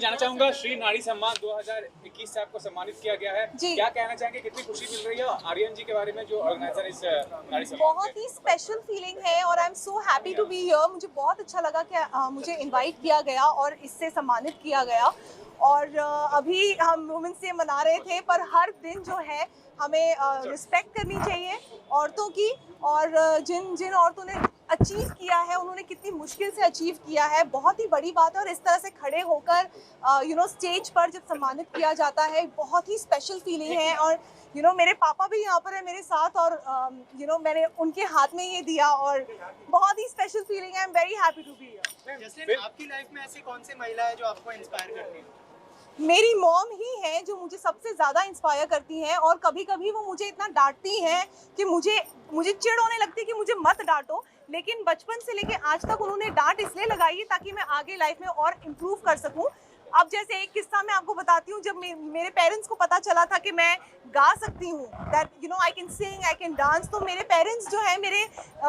जानना चाहूंगा, श्री नारी सम्मान 2021 से आपको सम्मानित किया गया है। क्या कहना चाहेंगे, कितनी खुशी मिल रही है आर्यन जी के बारे में जो ऑर्गेनाइजर इस नारी सम्मान? बहुत ही स्पेशल फीलिंग है और I am so happy to be here. मुझे बहुत अच्छा लगा कि मुझे इनवाइट किया गया और इससे सम्मानित किया गया। और अभी हम वुमेन्स डे मना रहे थे, पर हर दिन जो है हमें रिस्पेक्ट करनी चाहिए औरतों की। और जिन जिन औरतों ने अचीव किया है, उन्होंने कितनी मुश्किल से अचीव किया है, बहुत ही बड़ी बात है। और इस तरह से खड़े होकर स्टेज पर जब सम्मानित किया जाता है, बहुत ही स्पेशल फीलिंग है। और मेरे पापा भी यहाँ पर है मेरे साथ, और मैंने उनके हाथ में ये दिया और बहुत ही स्पेशल फीलिंग है। I am very happy to be here. जैसे आपकी लाइफ में ऐसी कौन सी महिला है जो आपको इंस्पायर करती है? मेरी मॉम ही है जो मुझे सबसे ज़्यादा इंस्पायर करती हैं। और कभी कभी वो मुझे इतना डांटती हैं कि मुझे चिढ़ होने लगती है कि मुझे मत डांटो, लेकिन बचपन से लेके आज तक उन्होंने डांट इसलिए लगाई है ताकि मैं आगे लाइफ में और इम्प्रूव कर सकूं। अब जैसे एक किस्सा मैं आपको बताती हूँ। जब मेरे पेरेंट्स को पता चला था कि मैं गा सकती हूँ, that I can sing, I can dance, तो मेरे पेरेंट्स जो है, मेरे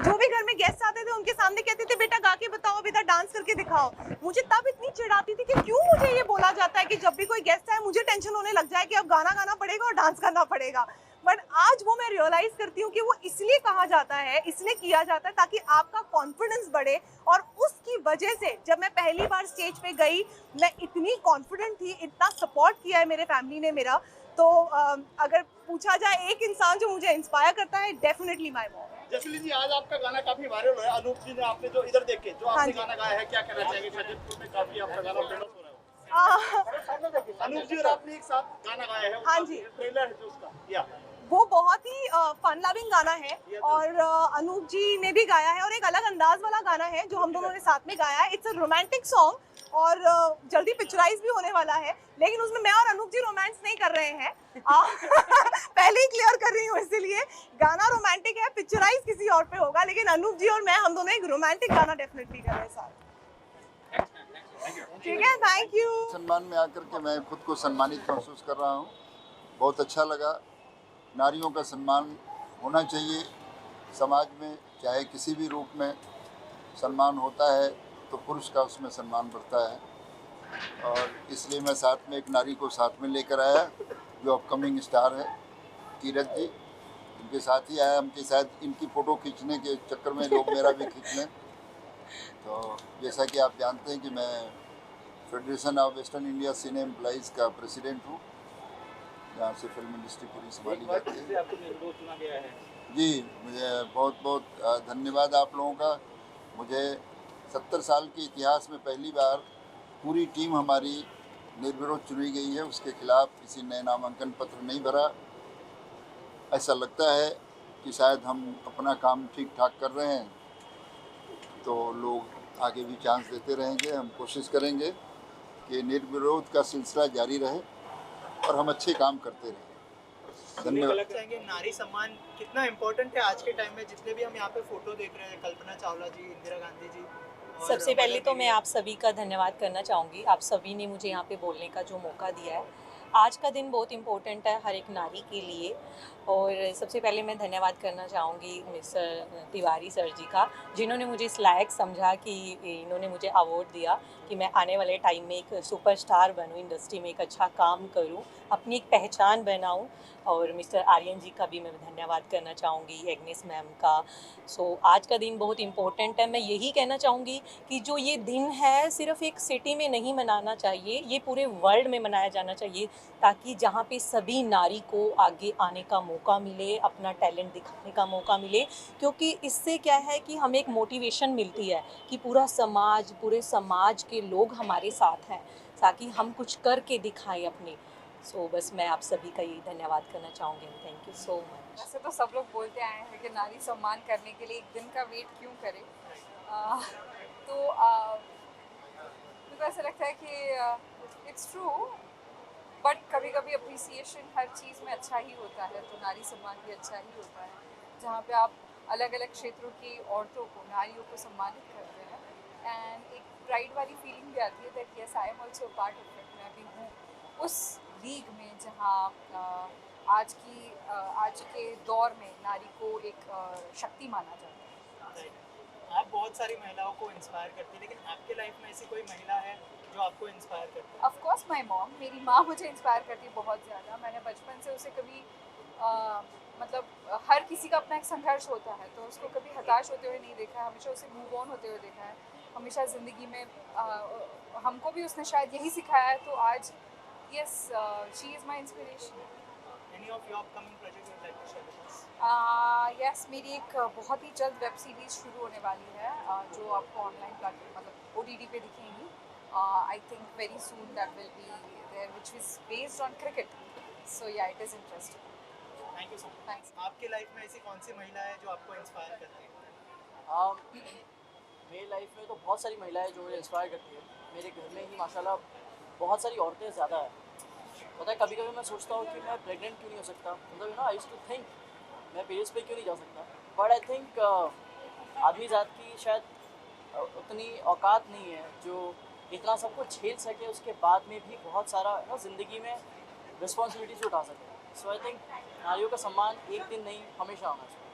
जो भी घर में गेस्ट आते थे उनके सामने कहते थे, बेटा गा के बताओ, बेटा डांस करके दिखाओ। मुझे तब इतनी चिढ़ आती थी कि क्यों मुझे ये बोला जाता है कि जब भी कोई गेस्ट आए मुझे टेंशन होने लग जाए कि अब गाना गाना पड़ेगा और डांस करना पड़ेगा। बट आज वो मैं रियलाइज करती हूँ कि वो इसलिए कहा जाता है, इसलिए किया जाता है ताकि आपका कॉन्फिडेंस बढ़े। और उसकी वजह से जब मैं पहली बार स्टेज पे गई, मैं इतनी कॉन्फिडेंट थी, इतना सपोर्ट किया है मेरे फैमिली ने मेरा। तो अगर पूछा जाए एक इंसान जो मुझे इंस्पायर करता है, डेफिनेटली माय मॉम। जसली जी, आज आपका गाना काफी वायरल है। अनूप जी ने आपने जो इधर देखे जो आपने गाना गाया है, क्या कहना चाहेंगे? शाजीपुर में काफी आपका गाना फेमस हो रहा है। अनूप जी और आपने एक साथ गाना गाया है। हाँ जी, ट्रेलर है जो उसका या वो बहुत ही फन लविंग गाना है। और अनूप जी ने भी गाया है और एक अलग अंदाज वाला गाना है जो हम दोनों ने साथ में गाया है। इट्स अ रोमांटिक सॉन्ग और जल्दी पिक्चराइज भी होने वाला है, लेकिन उसमें मैं और अनूप जी रोमांस नहीं कर रहे हैं। पहले ही क्लियर कर रही हूँ, इसीलिए गाना रोमांटिक है, पिक्चराइज किसी और पे होगा, लेकिन अनूप जी और मैं, हम दोनों एक रोमांटिक गाना डेफिनेटली कर रहे हैं साथ। ठीक है, थैंक यू। सम्मान में आकर के मैं खुद को सम्मानित महसूस कर रहा हूँ। बहुत अच्छा लगा। नारियों का सम्मान होना चाहिए समाज में, चाहे किसी भी रूप में सम्मान होता है तो पुरुष का उसमें सम्मान बढ़ता है। और इसलिए मैं साथ में एक नारी को साथ में लेकर आया जो अपकमिंग स्टार है, कीरत जी। इनके साथ ही आया, हमके साथ इनकी फ़ोटो खींचने के चक्कर में लोग मेरा भी खींच लें। तो जैसा कि आप जानते हैं कि मैं federation of western India cine employees का प्रेसिडेंट हूँ, जहाँ से फिल्म इंडस्ट्री पूरी संभाली जाती है। जी, मुझे बहुत बहुत धन्यवाद आप लोगों का। मुझे 70 साल के इतिहास में पहली बार पूरी टीम हमारी निर्विरोध चुनी गई है। उसके खिलाफ किसी ने नामांकन पत्र नहीं भरा। ऐसा लगता है कि शायद हम अपना काम ठीक ठाक कर रहे हैं, तो लोग आगे भी चांस देते रहेंगे। हम कोशिश करेंगे कि निर्विरोध का सिलसिला जारी रहे और हम अच्छे काम करते रहें। धन्यवाद। चाहेंगे नारी सम्मान कितना इम्पोर्टेंट है आज के टाइम में? जितने भी हम यहाँ पे फोटो देख रहे हैं, कल्पना चावला जी, इंदिरा गांधी जी, सबसे पहले तो मैं आप सभी का धन्यवाद करना चाहूँगी। आप सभी ने मुझे यहाँ पे बोलने का जो मौका दिया है। आज का दिन बहुत इम्पोर्टेंट है हर एक नारी के लिए। और सबसे पहले मैं धन्यवाद करना चाहूँगी मिस्टर तिवारी सर जी का, जिन्होंने मुझे इस लायक समझा कि इन्होंने मुझे अवार्ड दिया कि मैं आने वाले टाइम में एक सुपरस्टार बनूँ, इंडस्ट्री में एक अच्छा काम करूँ, अपनी एक पहचान बनाऊँ। और मिस्टर आर्यन जी का भी मैं धन्यवाद करना चाहूँगी, एग्नेस मैम का। आज का दिन बहुत इम्पोर्टेंट है। मैं यही कहना चाहूँगी कि जो ये दिन है सिर्फ एक सिटी में नहीं मनाना चाहिए, ये पूरे वर्ल्ड में मनाया जाना चाहिए, ताकि जहाँ पे सभी नारी को आगे आने का मौका मिले, अपना टैलेंट दिखाने का मौका मिले। क्योंकि इससे क्या है कि हमें एक मोटिवेशन मिलती है कि पूरे समाज के लोग हमारे साथ हैं, ताकि हम कुछ करके दिखाएं अपने। बस मैं आप सभी का यही धन्यवाद करना चाहूँगी। Thank you so much. वैसे तो सब लोग बोलते आए हैं कि नारी सम्मान करने के लिए एक दिन का वेट क्यों करें, तो मुझे ऐसा लगता है कि इट्स ट्रू, बट कभी कभी अप्रिसिएशन हर चीज़ में अच्छा ही होता है, तो नारी सम्मान भी अच्छा ही होता है, जहाँ पे आप अलग अलग क्षेत्रों की औरतों को, नारियों को सम्मानित करते हैं। एंड एक प्राइड वाली फीलिंग भी आती है that yes I am also part of it. मैं भी हूँ उस लीग में जहाँ आज के दौर में नारी को एक शक्ति माना जाता है। आप बहुत सारी महिलाओं को इंस्पायर करती हैं, लेकिन आपके लाइफ में ऐसी कोई महिला है जो आपको इंस्पायर करती है? ऑफ कोर्स माय मॉम, मेरी माँ मुझे इंस्पायर करती है बहुत ज़्यादा। मैंने बचपन से उसे कभी मतलब हर किसी का अपना एक संघर्ष होता है, तो उसको कभी हताश होते हुए नहीं देखा है, हमेशा उसे मूव ऑन होते हुए देखा है। हमेशा ज़िंदगी में हमको भी उसने शायद यही सिखाया है, तो आज yes, she is my inspiration. Any of your upcoming project you like to share with us? Yes, मेरी एक बहुत ही जल्द वेब सीरीज़ शुरू होने वाली है, जो आपको ऑनलाइन प्लेटफॉर्म मतलब OTT पे दिखेंगी। I think very soon that will be there, which is based on cricket. So yeah, it is interesting. Thank you so much. Thanks. आपके लाइफ में ऐसी कौन सी महिला है जो आपको इंस्पायर करती है? मेरी लाइफ में तो बहुत सारी महिलाएं जो मुझे इंस्पायर करती है। मेरे घर में ही माशाल्लाह बहुत सारी औरतें ज़्यादा है। पता है, कभी कभी मैं सोचता हूँ कि मैं प्रेग्नेंट क्यों नहीं हो सकता, मतलब आई यूज्ड टू थिंक मैं पीरियड्स पे क्यों नहीं जा सकता। बट आई थिंक आदमी ज़ात की शायद उतनी औकात नहीं है जो इतना सब कुछ झेल सके, उसके बाद में भी बहुत सारा ज़िंदगी में रिस्पॉन्सिबिलिटीज उठा सके। सो आई थिंक नारियों का सम्मान एक दिन नहीं, हमेशा होना चाहिए।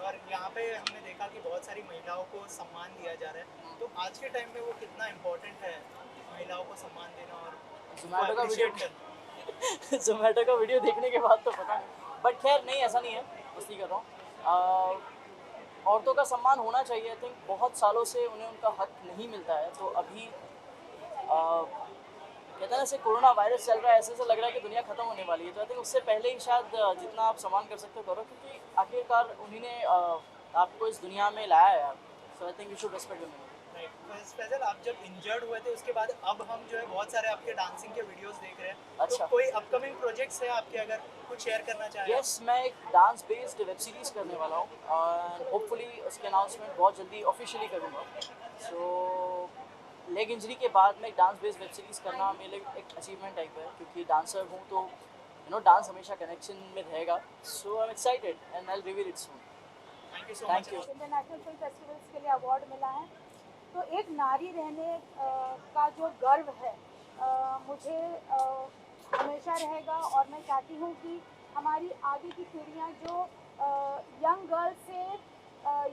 और यहाँ पे हमने देखा कि बहुत सारी महिलाओं को सम्मान दिया जा रहा है, तो आज के टाइम में वो कितना इम्पोर्टेंट है महिलाओं को सम्मान देना और जोमेटो का वीडियो appreciate करना? जोमेटो का वीडियो देखने के बाद तो पता नहीं, बट खैर नहीं, ऐसा नहीं है, मस्ती कर रहा हूँ। औरतों का सम्मान होना चाहिए। आई थिंक बहुत सालों से उन्हें उनका हक नहीं मिलता है, तो अभी कहते हैं ना, ऐसे कोरोना वायरस चल रहा है, ऐसे लग रहा है कि दुनिया खत्म होने वाली है। तो आई थिंक उससे पहले ही शायद जितना आप सम्मान कर सकते हो करो, क्योंकि आखिरकार उन्हीं ने आपको इस दुनिया में लाया है। So I think you should respect them. Faisal, आप जब इंजर्ड हुए थे उसके बाद अब हम जो है बहुत सारे आपके डांसिंग के वीडियोस देख रहे हैं। अच्छा। तो कोई अपकमिंग प्रोजेक्ट्स है आपके, अगर कुछ शेयर करना चाहें? यस, मैं एक डांस बेस्ड वेब सीरीज़ करने वाला हूँ और होपफुली उसके अनाउंसमेंट बहुत जल्दी ऑफिशियली करूँगा। सो लेग इंजरी के बाद में एक डांस बेस्ड वेब सीरीज़ करना मेरे लिए एक अचीवमेंट टाइप है, क्योंकि डांसर हूँ तो डांस हमेशा कनेक्शन में रहेगा। So I am excited and I will reveal it soon. Thank you so thank much. You. International film festivals के लिए अवार्ड मिला है, तो एक नारी रहने का जो गर्व है मुझे हमेशा रहेगा। और मैं चाहती हूँ कि हमारी आगे की पीढ़ियाँ जो यंग गर्ल्स से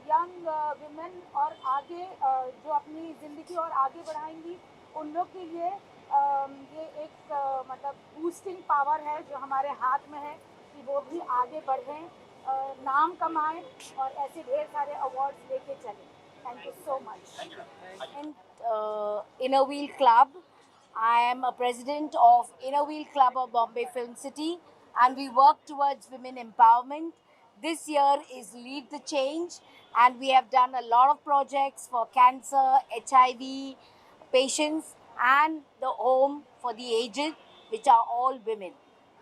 यंग विमेन और आगे जो अपनी ज़िंदगी और आगे बढ़ाएंगी, उन लोग के लिए ये एक मतलब बूस्टिंग पावर है जो हमारे हाथ में है कि वो भी आगे बढ़ें, नाम कमाएं और ऐसे ढेर सारे अवार्ड्स लेके चलें। Thank you so much. And Inner Wheel Club. I am a president of Inner Wheel Club of Bombay Film City, and we work towards women empowerment. This year is Lead the Change, and we have done a lot of projects for cancer, HIV patients, and the home for the aged, which are all women.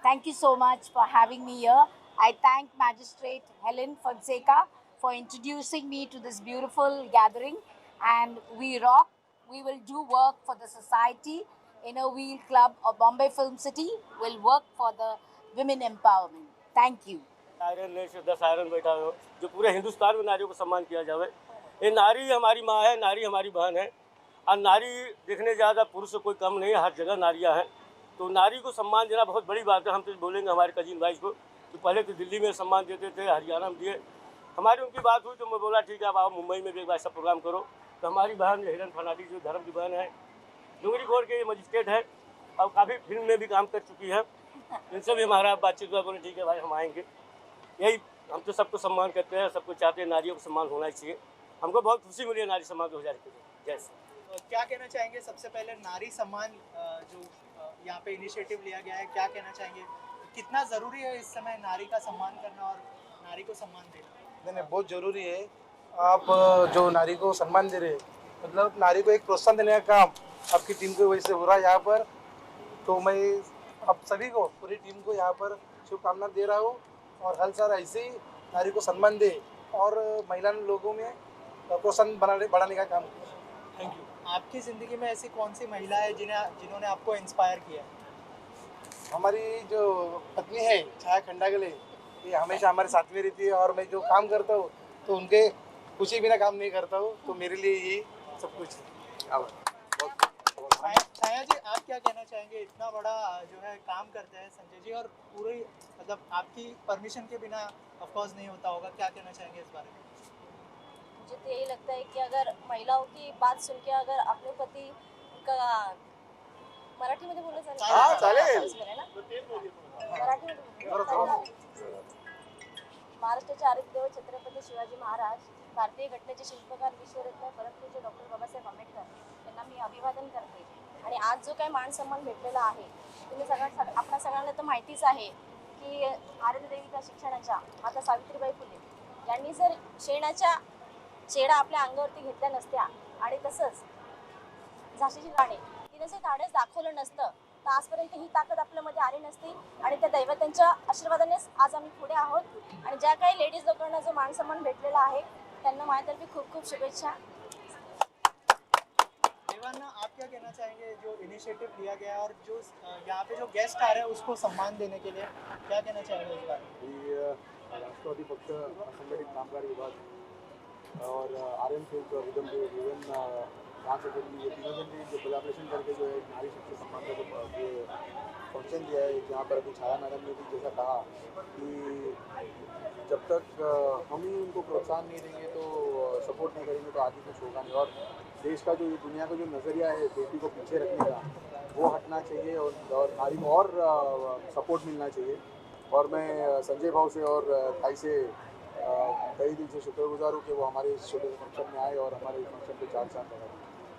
Thank you so much for having me here. I thank Magistrate Helen Fonseca for introducing me to this beautiful gathering, and we rock. We will do work for the society. Inner Wheel Club of Bombay Film City will work for the women empowerment. Thank you. Iron ने से 10 iron बैठा हो, जो पूरे हिंदुस्तान में नारियों को सम्मान किया जावे। ये नारी हमारी माँ है, नारी हमारी बहन है, और नारी देखने ज़्यादा पुरुष से कोई कम नहीं है, हर जगह नारियाँ हैं। तो नारी को सम्मान देना बहुत बड़ी बात है। हम तो बोलेंगे हमारे कजिन भाई को, तो पहले तो दिल्ली में सम्मान देते थे, हरियाणा में दिए। हमारी उनकी बात हुई तो मैं बोला ठीक है, अब आओ मुंबई में भी एक बार ऐसा प्रोग्राम करो। तो हमारी बहन हिरन फर्नांडिस जो धर्म की बहन है, डूंगरी खोर के मजिस्ट्रेट है और काफ़ी फिल्म में भी काम कर चुकी है, इनसे भी हमारा बातचीत हुआ। बोले ठीक है भाई, हम आएंगे। यही हम तो सबको सम्मान करते हैं, सबको चाहते हैं, नारियों को सम्मान होना चाहिए। हमको बहुत खुशी मिली है नारी सम्मान 2021। जैसे क्या कहना चाहेंगे सबसे पहले नारी सम्मान जो यहाँ पे इनिशिएटिव लिया गया है, क्या कहना चाहेंगे, कितना ज़रूरी है इस समय नारी का सम्मान करना और नारी को सम्मान देना? नहीं, बहुत ज़रूरी है। आप जो नारी को सम्मान दे रहे हैं, मतलब नारी को एक प्रोत्साहन देने का काम आपकी टीम की वजह से हो रहा है यहाँ पर। तो मैं आप सभी को, पूरी टीम को यहाँ पर शुभकामना दे रहा हूँ, और हर साल ऐसे ही नारी को सम्मान दे और महिला लोगों में प्रोत्साहन बढ़ाने का काम किया। Thank you. आपकी ज़िंदगी में ऐसी कौन सी महिला है जिन्होंने आपको इंस्पायर किया? हमारी जो पत्नी है छाया खंडागले, ये हमेशा हमारे साथ में रहती है, और मैं जो काम करता हूँ तो उनके खुशी बिना काम नहीं करता हूँ, तो मेरे लिए ये सब कुछ है। छाया जी, आप क्या कहना चाहेंगे? इतना बड़ा जो है काम करते हैं संजय जी, और पूरी मतलब आपकी परमिशन के बिना ऑफ कोर्स नहीं होता होगा, क्या कहना चाहेंगे इस बारे में? मुझे तो यही लगता है कि अगर महिलाओं की बात सुन के अगर अपने पति का मराठीमध्ये बोललं चालेल ना मराठीमध्ये महाराष्ट्राचे आराध्य देव छत्रपती शिवाजी महाराज, भारतीय घटनेचे शिल्पकार विश्वरत्न परमपूज्य डॉक्टर बाबासाहेब आंबेडकर यांना मी अभिवादन करते. आणि आज जो काही मान सन्मान भेटलेला आहे, तुम्ही आपल्या सगळ्यांना तर माहितीच आहे की आराध्य देविका शिक्षणाच्या माता सावित्रीबाई फुले यांनी जर शेणा आपल्या अंगावरती घेतल्या नसत्या आणि तसंच झाशीची राणी तिने जर धाडस दाखवलं नसतं तर आजपर्यंत ही ताकद आपल्यामध्ये आली नसती. आणि त्या दैवतांच्या आशीर्वादानेच आज आम्ही पुढे आहोत. आणि ज्या काही लेडीज लोकांना जो मान सन्मान भेटलेला आहे त्यांना माझ्यातर्फे खूप खूप शुभेच्छा. देवांना, आप क्या कहना चाहेंगे जो इनिशिएटिव लिया गया और जो यहाँ पे जो गेस्ट आ रहे हैं उसको सम्मान देने के लिए क्या कहना चाहेंगे इस बार? राष्ट्रवादी पक्ष असंघटित कामगार विभाग और आर्यन फिल्म और रिदम इवन डांस अकेडमी, ये तीनों जन ने जो कोलैबोरेशन करके जो है नारी शक्ति सम्मान का जो फंक्शन दिया है, जहाँ पर अभी छाया मैडम ने भी जैसा कहा कि जब तक हम ही उनको प्रोत्साहन नहीं देंगे तो सपोर्ट नहीं करेंगे तो आगे कुछ होगा नहीं. और देश का जो दुनिया का जो नज़रिया है बेटी को पीछे रखने का, वो हटना चाहिए और नारी को और सपोर्ट मिलना चाहिए. और मैं संजय भाव से और ताई से कई दिल से शुक्रगुजार हूँ कि वो हमारे इस छोटे से फंक्शन में आए और हमारे इस फंक्शन पे 4 साल लगा.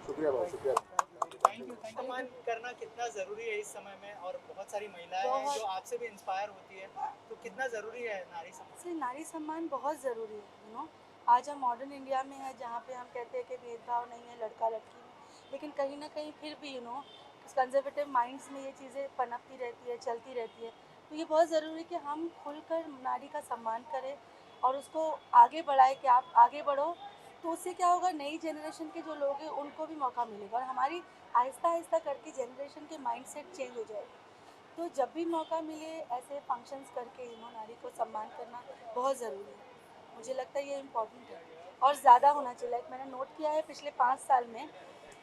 शुक्रिया भाव, शुक्रिया. Thank you. सम्मान करना कितना ज़रूरी है इस समय में, और बहुत सारी महिलाएं हैं जो आपसे भी इंस्पायर होती है, तो कितना ज़रूरी है नारी सम्मान? नारी सम्मान बहुत ज़रूरी है. आज हम मॉडर्न इंडिया में है जहाँ पे हम कहते हैं कि भेदभाव नहीं है लड़का लड़की में, लेकिन कहीं ना कहीं फिर भी कंजर्वेटिव माइंड्स में ये चीज़ें पनपती रहती है, चलती रहती है. तो ये बहुत ज़रूरी है कि हम खुलकर नारी का सम्मान करें और उसको आगे बढ़ाए कि आप आगे बढ़ो. तो उससे क्या होगा, नई जनरेशन के जो लोग हैं उनको भी मौका मिलेगा और हमारी आहिस्ता आहिस्ता करके जनरेशन के माइंडसेट चेंज हो जाएगा. तो जब भी मौका मिले ऐसे फंक्शंस करके नारी को सम्मान करना बहुत ज़रूरी है. मुझे लगता है ये इम्पॉर्टेंट है और ज़्यादा होना चाहिए. लाइक मैंने नोट किया है पिछले 5 साल में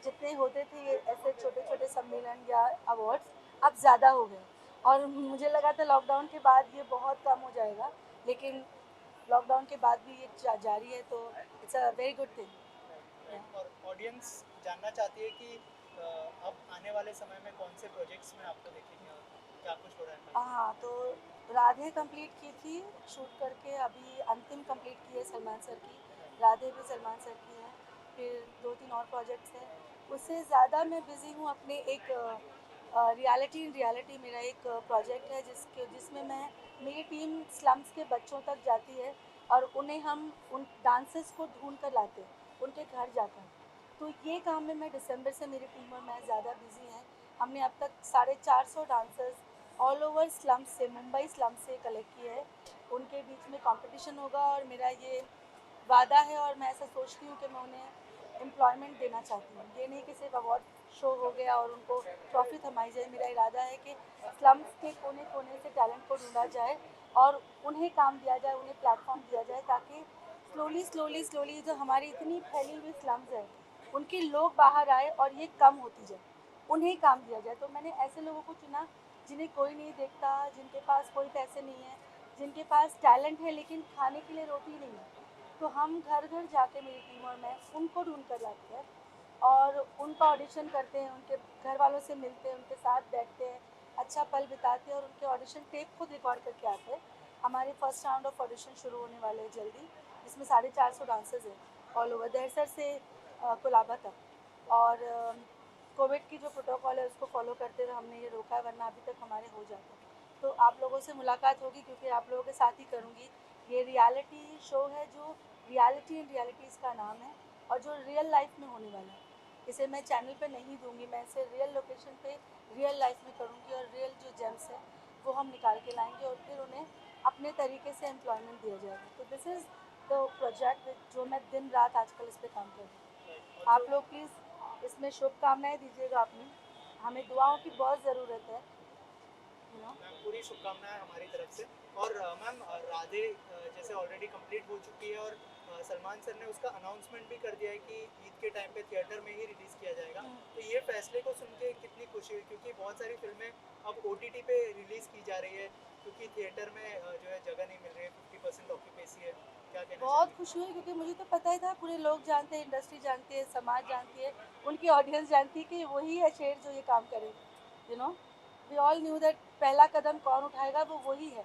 जितने होते थे ये ऐसे छोटे छोटे सम्मेलन या अवार्ड्स, अब ज़्यादा हो गए. और मुझे लगा था लॉकडाउन के बाद ये बहुत कम हो जाएगा, लेकिन लॉकडाउन के बाद भी ये जारी है, तो it's a very good thing. और ऑडियंस जानना चाहती है कि अब आने वाले समय में कौन से प्रोजेक्ट्स में आपको देखेंगे और क्या कुछ हो रहा है? हाँ, तो राधे कंप्लीट की थी शूट करके, अभी अंतिम कंप्लीट की है सलमान सर की. राधे भी सलमान सर की है. फिर 2-3 और प्रोजेक्ट्स हैं. उससे ज़्यादा मैं बिज़ी हूँ अपने एक रियलिटी मेरा एक प्रोजेक्ट है जिसमें मेरी टीम स्लम्स के बच्चों तक जाती है और उन्हें हम उन डांसर्स को ढूंढ कर लाते हैं उनके घर जाकर. तो ये काम में मैं दिसंबर से मेरी टीम और मैं ज़्यादा बिज़ी हैं. हमने अब तक 450 डांसर्स ऑल ओवर स्लम्स से, मुंबई स्लम्स से कलेक्ट किए हैं. उनके बीच में कंपटीशन होगा और मेरा ये वादा है और मैं ऐसा सोचती हूँ कि मैं उन्हें एम्प्लॉयमेंट देना चाहती हूँ. ये नहीं कि सिर्फ अवार्ड शो हो गया और उनको ट्रॉफी थमाई जाए. मेरा इरादा है कि स्लम्स के कोने कोने से टैलेंट को ढूंढा जाए और उन्हें काम दिया जाए, उन्हें प्लेटफॉर्म दिया जाए, ताकि स्लोली जो हमारी इतनी फैली हुई स्लम्स है उनके लोग बाहर आए और ये कम होती जाए, उन्हें काम दिया जाए. तो मैंने ऐसे लोगों को चुना जिन्हें कोई नहीं देखता, जिनके पास कोई पैसे नहीं है, जिनके पास टैलेंट है लेकिन खाने के लिए रोटी नहीं है. तो हम घर घर जाके मेरी टीम और मैं उनको ढूंढ कर लाते हैं और उनका ऑडिशन करते हैं, उनके घर वालों से मिलते हैं, उनके साथ बैठते हैं, अच्छा पल बिताते हैं और उनके ऑडिशन टेप खुद रिकॉर्ड करके आते हैं. हमारे फर्स्ट राउंड ऑफ ऑडिशन शुरू होने वाले हैं जल्दी, जिसमें 450 डांसर्स हैं ऑल ओवर दहसर से कोलाबा तक. और कोविड की जो प्रोटोकॉल है उसको फॉलो करते हुए हमने ये रोका है, वरना अभी तक हमारे हो जाते. तो आप लोगों से मुलाकात होगी क्योंकि आप लोगों के साथ ही करूँगी. ये रियलिटी शो है जो रियलिटी इन रियलिटीज़ का नाम है और जो रियल लाइफ में होने वाला है. इसे मैं चैनल पे नहीं दूंगी, मैं इसे रियल लोकेशन पे रियल लाइफ में करूंगी और रियल जो जेम्स है वो हम निकाल के लाएंगे और फिर उन्हें अपने तरीके से एम्प्लॉयमेंट दिया जाएगा. तो दिस इज़ द प्रोजेक्ट जो मैं दिन रात आजकल इस पर काम कर रही हूँ. आप लोग प्लीज़ इसमें शुभकामनाएँ दीजिएगा अपनी, हमें दुआओं की बहुत ज़रूरत है. पूरी शुभकामनाएं हमारी तरफ से. और मैम राधे जैसे ऑलरेडी कंप्लीट हो चुकी है और सलमान सर ने उसका अनाउंसमेंट भी कर दिया है कि ईद के टाइम पे थिएटर में ही रिलीज़ किया जाएगा. तो ये फैसले को सुन के कितनी खुशी हुई, क्योंकि बहुत सारी फिल्में अब OTT पे रिलीज़ की जा रही है क्योंकि थिएटर में जो है जगह नहीं मिल रही है, 50% ऑक्यूपेंसी है. क्या कहना बहुत खुशी हुई क्योंकि मुझे तो पता ही था, पूरे लोग जानते हैं, इंडस्ट्री जानती है, समाज जानती है, उनकी ऑडियंस जानती है कि वही है शेर जो ये काम करे। You know, we all knew that पहला कदम कौन उठाएगा, वो वही है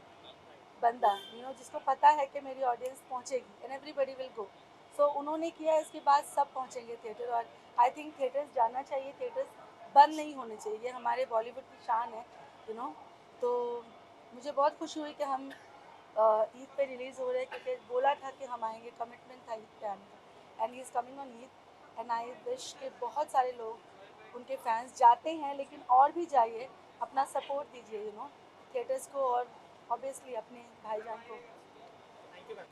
बंदा, यू नो, जिसको पता है कि मेरी ऑडियंस पहुंचेगी एंड एवरीबडी विल गो। सो उन्होंने किया, इसके बाद सब पहुंचेंगे थिएटर। और आई थिंक थिएटर्स जाना चाहिए, थिएटर्स बंद नहीं होने चाहिए, ये हमारे बॉलीवुड की शान है, यू नो। तो मुझे बहुत खुशी हुई कि हम ईद पे रिलीज़ हो रहे हैं, क्योंकि बोला था कि हम आएंगे, कमिटमेंट था ईद पे आने का, and he is coming on Eid. And I wish के बहुत सारे लोग, उनके फैंस जाते हैं लेकिन और भी जाइए, अपना सपोर्ट दीजिए, यू नो, थिएटर्स को और ऑब्वियसली अपने भाईजान को।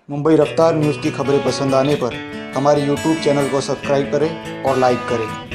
मुंबई रफ्तार न्यूज़ की खबरें पसंद आने पर हमारे YouTube चैनल को सब्सक्राइब करें और लाइक करें।